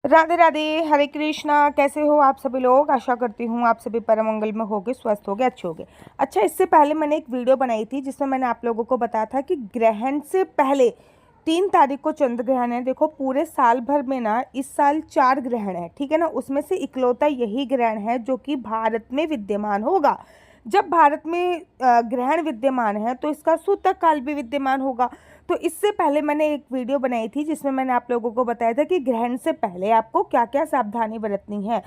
राधे राधे, हरे कृष्णा। कैसे हो आप सभी लोग? आशा करती हूँ आप सभी परम मंगल में होगे, स्वस्थ होगे, अच्छे होगे। अच्छा, इससे पहले मैंने एक वीडियो बनाई थी जिसमें मैंने आप लोगों को बताया था कि ग्रहण से पहले 3 तारीख को चंद्र ग्रहण है। देखो, पूरे साल भर में ना इस साल 4 ग्रहण है, ठीक है ना। उसमें से इकलौता यही ग्रहण है जो कि भारत में विद्यमान होगा। जब भारत में ग्रहण विद्यमान है तो इसका सूतक काल भी विद्यमान होगा। तो इससे पहले मैंने एक वीडियो बनाई थी जिसमें मैंने आप लोगों को बताया था कि ग्रहण से पहले आपको क्या क्या सावधानी बरतनी है।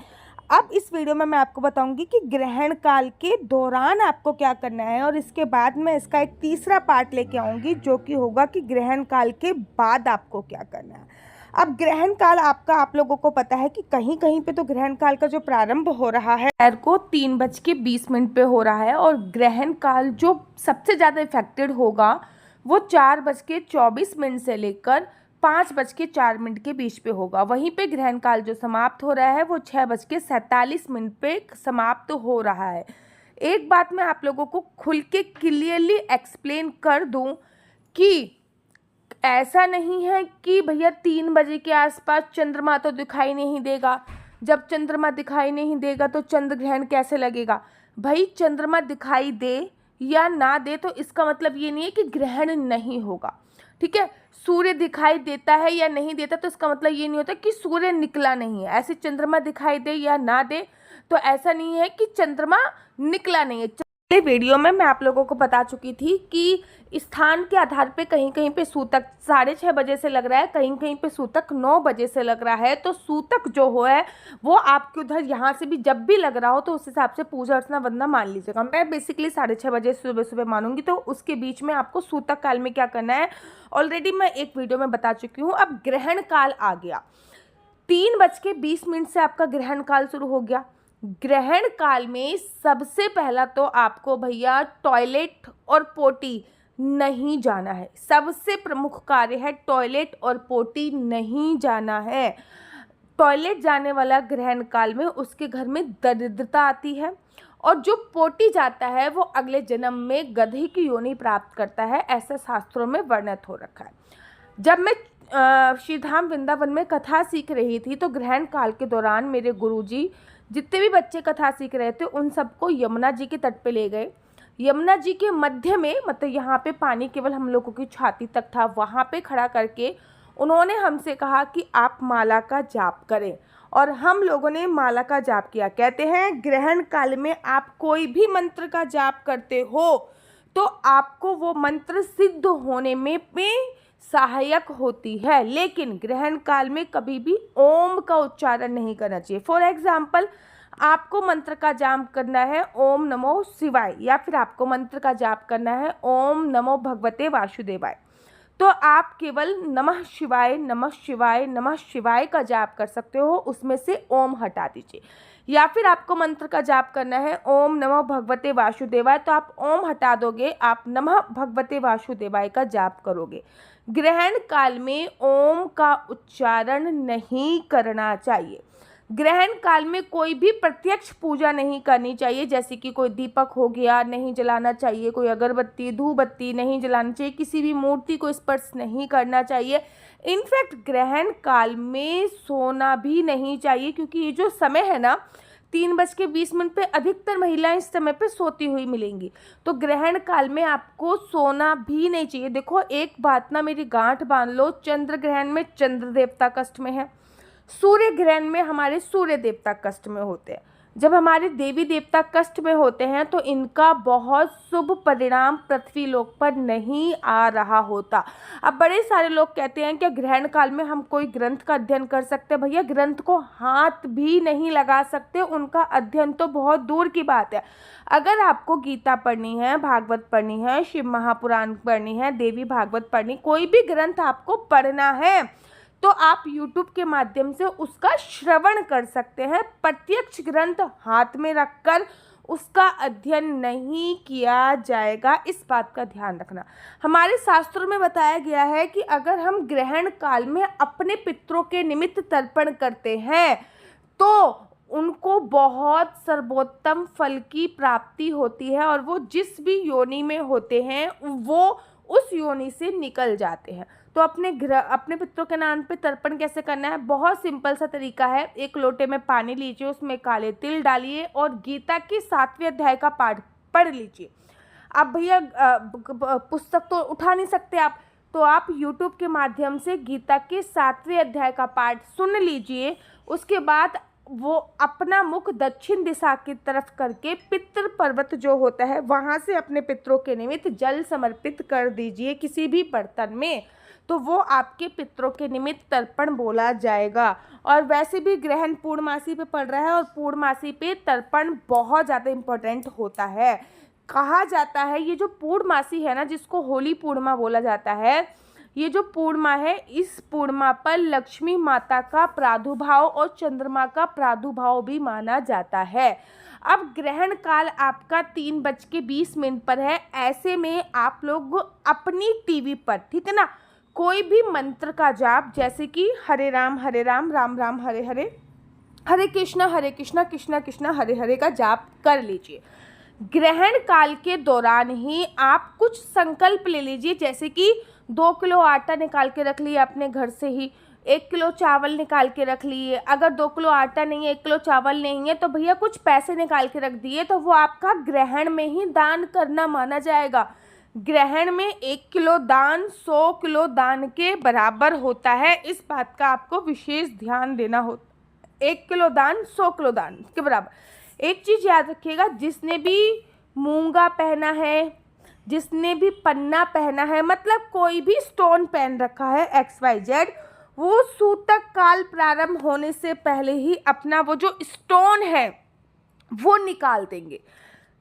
अब इस वीडियो में मैं आपको बताऊंगी कि ग्रहण काल के दौरान आपको क्या करना है, और इसके बाद मैं इसका एक तीसरा पार्ट लेके आऊंगी जो कि होगा कि ग्रहण काल के बाद आपको क्या करना है। अब ग्रहण काल आपका, आप लोगों को पता है कि कहीं कहीं पे तो ग्रहण काल का जो प्रारंभ हो रहा है दोपहर को 3:20 पे हो रहा है, और ग्रहण काल जो सबसे ज़्यादा इफेक्टेड होगा वो 4:24 से लेकर 5:04 के बीच पे होगा। वहीं पे ग्रहण काल जो समाप्त हो रहा है वो 6:47 पे समाप्त हो रहा है। एक बात मैं आप लोगों को खुल के क्लियरली एक्सप्लेन कर दूं कि ऐसा नहीं है कि भैया 3 बजे के आसपास चंद्रमा तो दिखाई नहीं देगा। जब चंद्रमा दिखाई नहीं देगा तो चंद्र ग्रहण कैसे लगेगा? भाई, चंद्रमा दिखाई दे या ना दे तो इसका मतलब ये नहीं है कि ग्रहण नहीं होगा, ठीक है। सूर्य दिखाई देता है या नहीं देता तो इसका मतलब ये नहीं होता कि सूर्य निकला नहीं है। ऐसे चंद्रमा दिखाई दे या ना दे तो ऐसा नहीं है कि चंद्रमा निकला नहीं है। पिछले वीडियो में मैं आप लोगों को बता चुकी थी कि स्थान के आधार पे कहीं कहीं पे सूतक 6:30 से लग रहा है, कहीं कहीं पे सूतक 9 से लग रहा है। तो सूतक जो हो है वो आपके उधर यहाँ से भी जब भी लग रहा हो तो उस हिसाब से पूजा अर्चना वंदना मान लीजिएगा। मैं बेसिकली 6:30 सुबह सुबह मानूंगी, तो उसके बीच में आपको सूतक काल में क्या करना है ऑलरेडी मैं एक वीडियो में बता चुकी हूँ। अब ग्रहण काल आ गया, 3:20 से आपका ग्रहण काल शुरू हो गया। ग्रहण काल में सबसे पहला तो आपको भैया टॉयलेट और पोटी नहीं जाना है। सबसे प्रमुख कार्य है टॉयलेट और पोटी नहीं जाना है। टॉयलेट जाने वाला ग्रहण काल में उसके घर में दरिद्रता आती है, और जो पोटी जाता है वो अगले जन्म में गधे की योनि प्राप्त करता है, ऐसा शास्त्रों में वर्णित हो रखा है। जब मैं श्रीधाम वृंदावन में कथा सीख रही थी तो ग्रहण काल के दौरान मेरे गुरुजी जितने भी बच्चे कथा सीख रहे थे उन सबको यमुना जी के तट पे ले गए। यमुना जी के मध्य में, मतलब यहाँ पे पानी केवल हम लोगों की छाती तक था, वहाँ पे खड़ा करके उन्होंने हमसे कहा कि आप माला का जाप करें, और हम लोगों ने माला का जाप किया। कहते हैं ग्रहण काल में आप कोई भी मंत्र का जाप करते हो तो आपको वो मंत्र सिद्ध होने में सहायक होती है, लेकिन ग्रहण काल में कभी भी ओम का उच्चारण नहीं करना चाहिए। फॉर एग्जाम्पल, आपको मंत्र का जाप करना है ओम नमो शिवाय, या फिर आपको मंत्र का जाप करना है ओम नमो भगवते वासुदेवाय, तो आप केवल नमः शिवाय नमः शिवाय नमः शिवाय का जाप कर सकते हो, उसमें से ओम हटा दीजिए। या फिर आपको मंत्र का जाप करना है ओम नमः भगवते वासुदेवाय, तो आप ओम हटा दोगे, आप नमः भगवते वासुदेवाय का जाप करोगे। ग्रहण काल में ओम का उच्चारण नहीं करना चाहिए। ग्रहण काल में कोई भी प्रत्यक्ष पूजा नहीं करनी चाहिए, जैसे कि कोई दीपक हो गया नहीं जलाना चाहिए, कोई अगरबत्ती धूपबत्ती नहीं जलाना चाहिए, किसी भी मूर्ति को स्पर्श नहीं करना चाहिए। इनफैक्ट ग्रहण काल में सोना भी नहीं चाहिए, क्योंकि ये जो समय है ना 3:20 पे अधिकतर महिलाएं इस समय पे सोती हुई मिलेंगी, तो ग्रहण काल में आपको सोना भी नहीं चाहिए। देखो, एक बात ना मेरी गांठ बांध लो, चंद्र ग्रहण में चंद्र देवता कष्ट में है, सूर्य ग्रहण में हमारे सूर्य देवता कष्ट में होते हैं। जब हमारे देवी देवता कष्ट में होते हैं तो इनका बहुत शुभ परिणाम पृथ्वी लोक पर नहीं आ रहा होता। अब बड़े सारे लोग कहते हैं कि ग्रहण काल में हम कोई ग्रंथ का अध्ययन कर सकते हैं। भैया, ग्रंथ को हाथ भी नहीं लगा सकते, उनका अध्ययन तो बहुत दूर की बात है। अगर आपको गीता पढ़नी है, भागवत पढ़नी है, शिव महापुराण पढ़नी है, देवी भागवत पढ़नी, कोई भी ग्रंथ आपको पढ़ना है तो आप YouTube के माध्यम से उसका श्रवण कर सकते हैं। प्रत्यक्ष ग्रंथ हाथ में रखकर उसका अध्ययन नहीं किया जाएगा, इस बात का ध्यान रखना। हमारे शास्त्रों में बताया गया है कि अगर हम ग्रहण काल में अपने पितरों के निमित्त तर्पण करते हैं तो उनको बहुत सर्वोत्तम फल की प्राप्ति होती है, और वो जिस भी योनि में होते हैं वो उस योनि से निकल जाते हैं। तो अपने पितरों के नाम पे तर्पण कैसे करना है, बहुत सिंपल सा तरीका है। एक लोटे में पानी लीजिए, उसमें काले तिल डालिए और गीता की 7वें अध्याय का पाठ पढ़ लीजिए। आप भैया पुस्तक तो उठा नहीं सकते आप, तो आप YouTube के माध्यम से गीता के 7वें अध्याय का पाठ सुन लीजिए। उसके बाद वो अपना मुख दक्षिण दिशा की तरफ करके पितृ पर्वत जो होता है वहाँ से अपने पितरों के निमित्त जल समर्पित कर दीजिए किसी भी बर्तन में, तो वो आपके पितरों के निमित्त तर्पण बोला जाएगा। और वैसे भी ग्रहण पूर्णमासी पे पड़ रहा है और पूर्णमासी पे तर्पण बहुत ज़्यादा इम्पोर्टेंट होता है। कहा जाता है ये जो पूर्णमासी है ना, जिसको होली पूर्णिमा बोला जाता है, ये जो पूर्णिमा है, इस पूर्णिमा पर लक्ष्मी माता का प्रादुर्भाव और चंद्रमा का प्रादुर्भाव भी माना जाता है। अब ग्रहण काल आपका 3:20 पर है। ऐसे में आप लोग अपनी टीवी पर, ठीक है ना, कोई भी मंत्र का जाप, जैसे कि हरे राम राम राम हरे हरे, हरे कृष्णा कृष्णा कृष्णा हरे हरे का जाप कर लीजिए। ग्रहण काल के दौरान ही आप कुछ संकल्प ले लीजिए, जैसे कि 2 किलो आटा निकाल के रख लिए अपने घर से ही, 1 किलो चावल निकाल के रख लिए। अगर 2 किलो आटा नहीं है, 1 किलो चावल नहीं है, तो भैया कुछ पैसे निकाल के रख दिए, तो वो आपका ग्रहण में ही दान करना माना जाएगा। ग्रहण में 1 किलो दान 100 किलो दान के बराबर होता है, इस बात का आपको विशेष ध्यान देना होता। 1 किलो दान 100 किलो दान के बराबर। एक चीज़ याद रखिएगा, जिसने भी मूंगा पहना है, जिसने भी पन्ना पहना है, मतलब कोई भी स्टोन पहन रखा है XYZ, वो सूतक काल प्रारंभ होने से पहले ही अपना वो जो स्टोन है वो निकाल देंगे।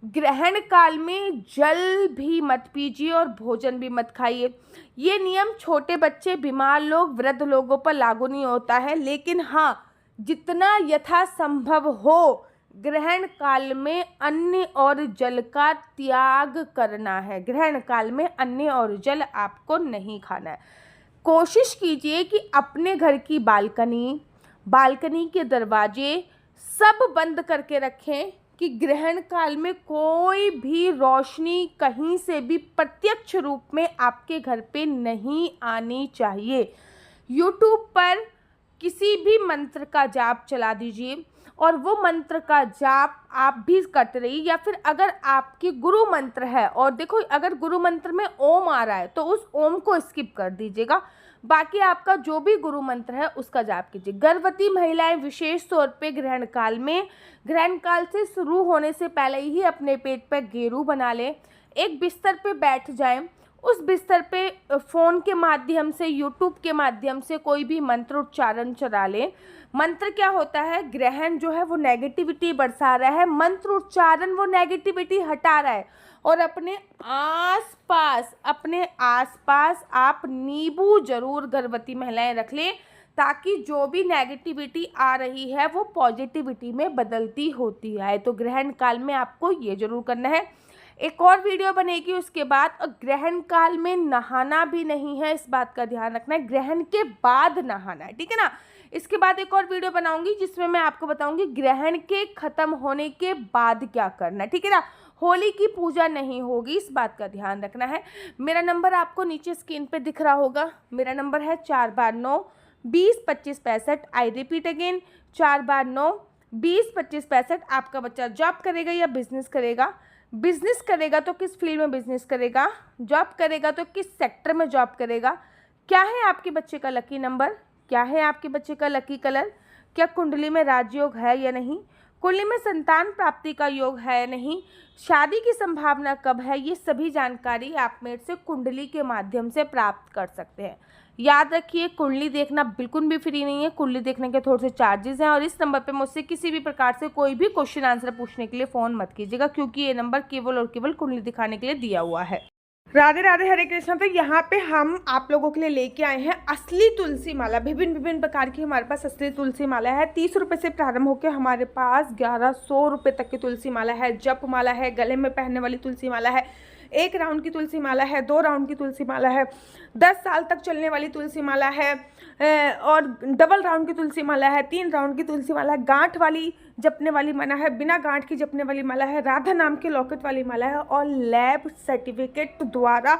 ग्रहण काल में जल भी मत पीजिए और भोजन भी मत खाइए। ये नियम छोटे बच्चे, बीमार लोग, वृद्ध लोगों पर लागू नहीं होता है, लेकिन हाँ, जितना यथासंभव हो ग्रहण काल में अन्न और जल का त्याग करना है। ग्रहण काल में अन्न और जल आपको नहीं खाना है। कोशिश कीजिए कि अपने घर की बालकनी के दरवाजे सब बंद करके रखें, कि ग्रहण काल में कोई भी रोशनी कहीं से भी प्रत्यक्ष रूप में आपके घर पे नहीं आनी चाहिए। YouTube पर किसी भी मंत्र का जाप चला दीजिए और वो मंत्र का जाप आप भी करते रहिए, या फिर अगर आपकी गुरु मंत्र है, और देखो अगर गुरु मंत्र में ओम आ रहा है तो उस ओम को स्किप कर दीजिएगा, बाकी आपका जो भी गुरु मंत्र है उसका जाप कीजिए। गर्भवती महिलाएं विशेष तौर पे ग्रहण काल से शुरू होने से पहले ही अपने पेट पर गेरू बना लें, एक बिस्तर पे बैठ जाएं, उस बिस्तर पे फ़ोन के माध्यम से, यूट्यूब के माध्यम से कोई भी मंत्र उच्चारण चला लें। मंत्र क्या होता है, ग्रहण जो है वो नेगेटिविटी बरसा रहा है, मंत्र उच्चारण वो नेगेटिविटी हटा रहा है। और अपने आसपास आप नींबू जरूर गर्भवती महिलाएं रख लें, ताकि जो भी नेगेटिविटी आ रही है वो पॉजिटिविटी में बदलती होती है। तो ग्रहण काल में आपको ये जरूर करना है। एक और वीडियो बनेगी उसके बाद। और ग्रहण काल में नहाना भी नहीं है, इस बात का ध्यान रखना है, ग्रहण के बाद नहाना है, ठीक है ना। इसके बाद एक और वीडियो बनाऊंगी जिसमें मैं आपको बताऊंगी ग्रहण के खत्म होने के बाद क्या करना है, ठीक है ना। होली की पूजा नहीं होगी, इस बात का ध्यान रखना है। मेरा नंबर आपको नीचे स्क्रीन पे दिख रहा होगा, मेरा नंबर है 4 बार 9 20 25 65। आई रिपीट अगेन, 4 बार 9 20 25 65। आपका बच्चा जॉब करेगा या बिजनेस करेगा, बिजनेस करेगा तो किस फील्ड में बिजनेस करेगा, जॉब करेगा तो किस सेक्टर में जॉब करेगा, क्या है आपके बच्चे का लकी नंबर, क्या है आपके बच्चे का लकी कलर, क्या कुंडली में राजयोग है या नहीं, कुंडली में संतान प्राप्ति का योग है या नहीं, शादी की संभावना कब है, ये सभी जानकारी आप मेरे से कुंडली के माध्यम से प्राप्त कर सकते हैं। याद रखिए, कुंडली देखना बिल्कुल भी फ्री नहीं है, कुंडली देखने के थोड़े से चार्जेस हैं। और इस नंबर पे मुझसे किसी भी प्रकार से कोई भी क्वेश्चन आंसर पूछने के लिए फ़ोन मत कीजिएगा, क्योंकि ये नंबर केवल और केवल कुंडली दिखाने के लिए दिया हुआ है। राधे राधे, हरे कृष्णा। तो यहाँ पे हम आप लोगों के लिए लेके आए हैं असली तुलसी माला। विभिन्न प्रकार की हमारे पास असली तुलसी माला है। 30 रुपये से प्रारंभ होकर हमारे पास 1100 रुपये तक की तुलसी माला है, जप माला है, गले में पहनने वाली तुलसी माला है। 1 राउंड की तुलसी माला है, 2 राउंड की तुलसी माला है, 10 साल तक चलने वाली तुलसी माला है, और डबल राउंड की तुलसी माला है, 3 राउंड की तुलसी माला है, गांठ वाली जपने वाली माला है, बिना गांठ की जपने वाली माला है, राधा नाम के लॉकेट वाली माला है, और लैब सर्टिफिकेट द्वारा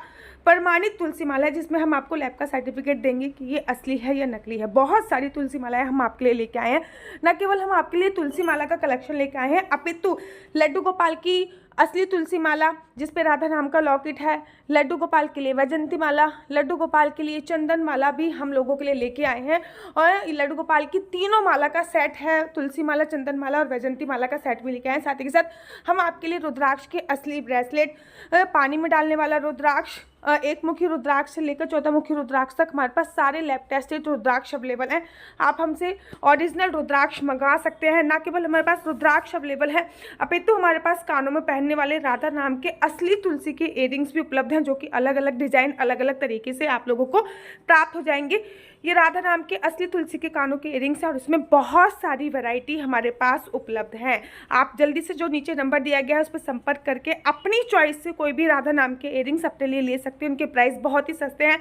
प्रमाणित तुलसी माला है, जिसमें हम आपको लैब का सर्टिफिकेट देंगे कि ये असली है या नकली है। बहुत सारी तुलसी मालाएं हम आपके लिए लेके आए हैं। न केवल हम आपके लिए तुलसी माला का कलेक्शन लेके आए हैं, अपितु लड्डू गोपाल की असली तुलसी माला जिस पे राधा नाम का लॉकेट है, लड्डू गोपाल के लिए वैजंती माला, लड्डू गोपाल के लिए चंदन माला भी हम लोगों के लिए लेके आए हैं। और लड्डू गोपाल की तीनों माला का सेट है, तुलसी माला, चंदन माला और वैजंती माला का सेट भी लेके आए हैं। साथ ही के साथ हम आपके लिए रुद्राक्ष के असली ब्रेसलेट, पानी में डालने वाला रुद्राक्ष, 1 मुखी रुद्राक्ष से लेकर 14 मुखी रुद्राक्ष तक हमारे पास सारे लैब टेस्टेड रुद्राक्ष अवेलेबल हैं। आप हमसे ओरिजिनल रुद्राक्ष मंगा सकते हैं। ना केवल हमारे पास रुद्राक्ष अवेलेबल है, अपितु हमारे पास कानों में पहनने वाले राधा नाम के असली तुलसी के इयररिंग्स भी उपलब्ध हैं, जो कि अलग अलग डिजाइन, अलग अलग तरीके से आप लोगों को प्राप्त हो जाएंगे। ये राधा नाम के असली तुलसी के कानों के इयररिंग्स हैं और इसमें बहुत सारी वैरायटी हमारे पास उपलब्ध है। आप जल्दी से जो नीचे नंबर दिया गया है उस पर संपर्क करके अपनी चॉइस से कोई भी राधा नाम के इयररिंग्स अपने लिए ले सकते हैं। उनके प्राइस बहुत ही सस्ते हैं,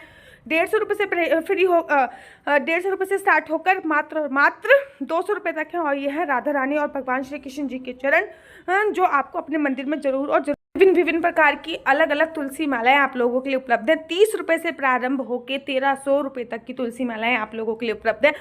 150 रुपये से 150 रुपये से स्टार्ट होकर मात्र 200 रुपये तक है। और ये है राधा रानी और भगवान श्री कृष्ण जी के चरण, जो आपको अपने मंदिर में जरूर और विभिन्न प्रकार की अलग अलग तुलसी मालाएं आप लोगों के लिए उपलब्ध है। 30 रुपये से प्रारंभ होकर 1300 रुपये तक की तुलसी मालाएं आप लोगों के लिए उपलब्ध है।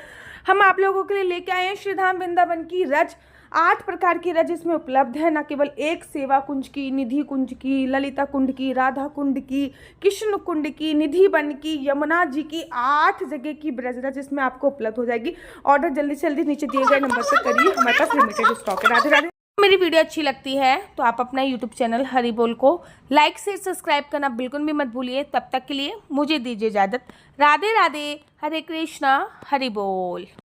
हम आप लोगों के लिए लेके आए हैं श्रीधाम वृंदावन की रज, 8 प्रकार की रज इसमें उपलब्ध है। न केवल एक सेवा कुंज की, निधि कुंज की, ललिता कुंड की, राधा कुंड की, कृष्ण कुंड की, निधि वन की, यमुना जी की, 8 जगह की ब्रज रज इसमें आपको उपलब्ध हो जाएगी। ऑर्डर जल्दी से जल्दी नीचे दिए गए नंबर पर करिए, हमारे पास लिमिटेड स्टॉक है। राधे राधे। मेरी वीडियो अच्छी लगती है तो आप अपना यूट्यूब चैनल हरि बोल को लाइक से सब्सक्राइब करना बिल्कुल भी मत भूलिए। तब तक के लिए मुझे दीजिए इजाज़त। राधे राधे, हरे कृष्णा, हरि बोल।